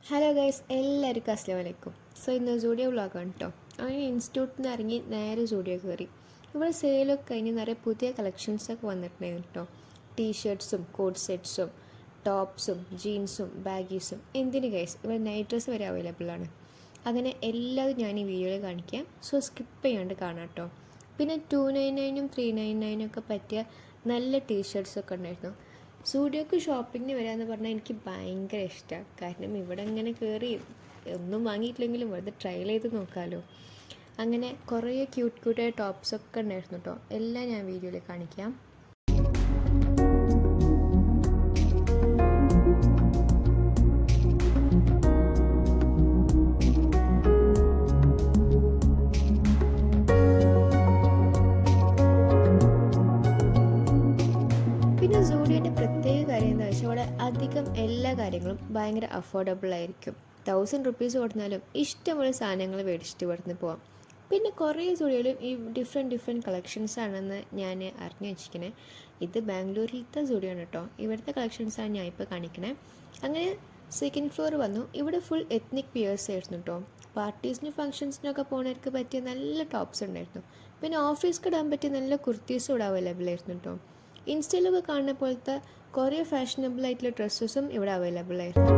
Hello guys, എല്ലാവർക്കും അസ്സലാമു അലൈക്കും. സോ ഇന്ന് സൂഡിയോ വ്ളോഗാണ് കേട്ടോ. അങ്ങനെ ഇൻസ്റ്റിറ്റ്യൂട്ടിൽ നിന്ന് ഇറങ്ങി നേരെ സൂഡിയോ കയറി. ഇവിടെ സെയിലൊക്കെ കഴിഞ്ഞ് നിറയെ പുതിയ കളക്ഷൻസൊക്കെ വന്നിട്ടുണ്ടായിരുന്നു കേട്ടോ. ടീഷർട്ട്സും കോട്ട് സെറ്റ്സും ടോപ്സും ജീൻസും ബാഗീസും എന്തിന് ഗൈസ്, ഇവിടെ നൈറ്റ് ഡ്രസ്സ് വരെ അവൈലബിൾ ആണ്. അങ്ങനെ എല്ലാതും ഞാൻ ഈ വീഡിയോയിൽ കാണിക്കാം. സോ സ്കിപ്പ് ചെയ്യാണ്ട് കാണാം കേട്ടോ. പിന്നെ 299 399 ഒക്കെ പറ്റിയ നല്ല ടീഷർട്ട്സൊക്കെ ഉണ്ടായിരുന്നു. സ്റ്റുഡിയോക്ക് ഷോപ്പിങ്ങിന് വരാമെന്ന് പറഞ്ഞാൽ എനിക്ക് ഭയങ്കര ഇഷ്ടമാണ്. കാരണം ഇവിടെ ഇങ്ങനെ കയറി ഒന്നും വാങ്ങിയിട്ടില്ലെങ്കിലും വെറുതെ ട്രയൽ ചെയ്ത് നോക്കാമല്ലോ. അങ്ങനെ കുറേ ക്യൂട്ടായ ടോപ്സൊക്കെ ഉണ്ടായിരുന്നു കേട്ടോ. എല്ലാം ഞാൻ വീഡിയോയിൽ കാണിക്കാം. പിന്നെ സൂഡിയോൻ്റെ പ്രത്യേക കാര്യം എന്താ വെച്ചാൽ ഇവിടെ അധികം എല്ലാ കാര്യങ്ങളും ഭയങ്കര അഫോർഡബിൾ ആയിരിക്കും. 1000 റുപ്പീസ് കൊടുത്താലും ഇഷ്ടംപോലെ സാധനങ്ങൾ മേടിച്ചിട്ട് ഇവിടുന്ന് പോവാം. പിന്നെ കുറേ സൂഡിയോയിലും ഈ ഡിഫറെൻറ്റ് കളക്ഷൻസ് ആണെന്ന് ഞാൻ അറിഞ്ഞു വെച്ചിരിക്കണേ. ഇത് ബാംഗ്ലൂരിലത്തെ സൂഡിയോ ആണ് കേട്ടോ. ഇവിടുത്തെ കളക്ഷൻസാണ് ഞാൻ ഇപ്പോൾ കാണിക്കണേ. അങ്ങനെ സെക്കൻഡ് ഫ്ലോർ വന്നു. ഇവിടെ ഫുൾ എത്നിക് പിയേഴ്സ് ആയിരുന്നു കേട്ടോ. പാർട്ടീസിനും ഫംഗ്ഷൻസിനൊക്കെ പോകുന്നവർക്ക് പറ്റിയ നല്ല ടോപ്സ് ഉണ്ടായിരുന്നു. പിന്നെ ഓഫീസിൽ ഇടാൻ പറ്റിയ നല്ല കുർത്തീസും ഇവിടെ അവൈലബിൾ ആയിരുന്നു കേട്ടോ. ഇൻസ്റ്റയിലൊക്കെ കാണുന്ന പോലത്തെ കുറേ ഫാഷനബിൾ ആയിട്ടുള്ള ഡ്രസ്സസും ഇവിടെ അവൈലബിൾ ആയിരുന്നു.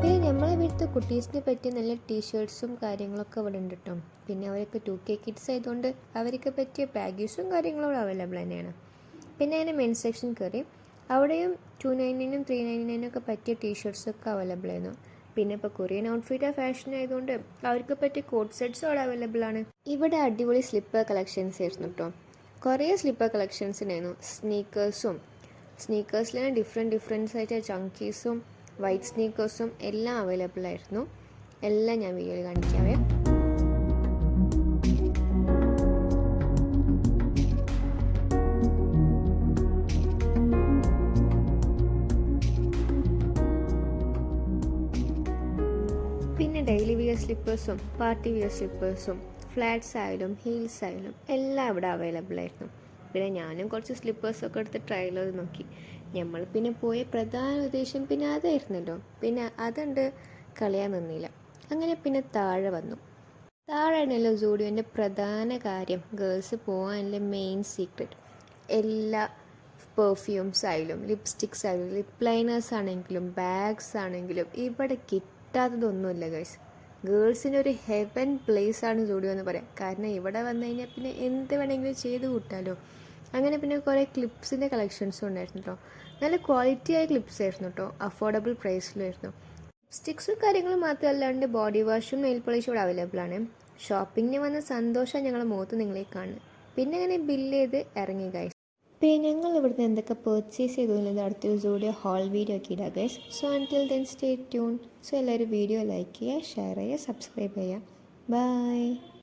പിന്നെ നമ്മളെ വീട്ടിലത്തെ കുട്ടീസിനെ പറ്റിയ നല്ല ടീഷർട്ട്സും കാര്യങ്ങളൊക്കെ ഇവിടെ ഉണ്ട് കേട്ടോ. പിന്നെ അവർക്ക് 2K കിഡ്സ് ആയതുകൊണ്ട് അവർക്ക് പറ്റിയ ബാഗീസും കാര്യങ്ങളും ഇവിടെ അവൈലബിൾ തന്നെയാണ്. പിന്നെ അതിൻ്റെ മെൻസ് സെക്ഷൻ കയറി. അവിടെയും 299 399 ഒക്കെ പറ്റിയ ടീഷർട്ട്സൊക്കെ അവൈലബിൾ ആയിരുന്നു. പിന്നെ ഇപ്പോൾ കൊറിയൻ ഔട്ട്ഫിറ്റ് ഫാഷൻ ആയതുകൊണ്ട് അവർക്ക് പറ്റിയ കോട്ട് സെറ്റ്സും അവിടെ അവൈലബിൾ ആണ്. ഇവിടെ അടിപൊളി സ്ലിപ്പർ കളക്ഷൻസ് ആയിരുന്നു കേട്ടോ. കുറേ സ്ലിപ്പർ കളക്ഷൻസ് ഉണ്ടായിരുന്നു. സ്നീക്കേഴ്സിൽ തന്നെ ഡിഫറെൻറ്റ് ആയിട്ട് ചങ്കീസും വൈറ്റ് സ്നീക്കേഴ്സും എല്ലാം അവൈലബിൾ ആയിരുന്നു. എല്ലാം ഞാൻ വീഡിയോയിൽ കാണിക്കാവേ. പിന്നെ ഡെയിലി വിയർ സ്ലിപ്പേഴ്സും പാർട്ടി വിയർ സ്ലിപ്പേഴ്സും ഫ്ലാറ്റ്സ് ആയാലും ഹീൽസ് ആയാലും എല്ലാം ഇവിടെ അവൈലബിൾ ആയിരുന്നു. പിന്നെ ഞാനും കുറച്ച് സ്ലിപ്പേഴ്സൊക്കെ എടുത്ത് ട്രയൽ ചെയ്ത് നോക്കി. നമ്മൾ പിന്നെ പോയ പ്രധാന ഉദ്ദേശം പിന്നെ അതായിരുന്നല്ലോ. പിന്നെ അതുണ്ട് കളയാൻ നിന്നില്ല. അങ്ങനെ പിന്നെ താഴെ വന്നു. താഴെയാണല്ലോ സൂഡിയോൻ്റെ പ്രധാന കാര്യം, ഗേൾസ് പോകാനുള്ള മെയിൻ സീക്രട്ട്. എല്ലാ പെർഫ്യൂംസ് ആയാലും ലിപ്സ്റ്റിക്സ് ആയാലും ലിപ് ലൈനേഴ്സ് ആണെങ്കിലും ബാഗ്സ് ആണെങ്കിലും ഇവിടെ കിട്ടാത്തതൊന്നുമില്ല ഗൈസ്. ഗേൾസിൻ്റെ ഒരു ഹെവൻ പ്ലേസ് ആണ് സൂഡിയോ എന്ന് പറയാം. കാരണം ഇവിടെ വന്നു കഴിഞ്ഞാൽ പിന്നെ എന്ത് വേണമെങ്കിലും ചെയ്ത് കൂട്ടാലോ. അങ്ങനെ പിന്നെ കുറേ ക്ലിപ്സിൻ്റെ കളക്ഷൻസും ഉണ്ടായിരുന്നു കേട്ടോ. നല്ല ക്വാളിറ്റിയായ ക്ലിപ്സ് ആയിരുന്നു കേട്ടോ. അഫോർഡബിൾ പ്രൈസിലായിരുന്നു. ലിപ്സ്റ്റിക്സും കാര്യങ്ങളും മാത്രമല്ലാണ്ട് ബോഡി വാഷും നെയിൽ പോളിഷും ഇവിടെ അവൈലബിൾ ആണ്. ഷോപ്പിങ്ങിന് വന്ന സന്തോഷം ഞങ്ങളുടെ മുഖത്ത് നിങ്ങളെ കാണും. പിന്നെ അങ്ങനെ ബില്ല് ചെയ്ത് ഇറങ്ങി ഗൈസ്. പിന്നെ ഞങ്ങൾ ഇവിടുന്ന് എന്തൊക്കെ പർച്ചേസ് ചെയ്തതിൽ അടുത്തൊരു സൂഡിയോ ഹോൾ വീഡിയോ ഒക്കെ ഇടാം guys. So until then stay tune. So എല്ലാവരും വീഡിയോ ലൈക്ക് ചെയ്യുക, ഷെയർ ചെയ്യുക, സബ്സ്ക്രൈബ് ചെയ്യുക. ബൈ.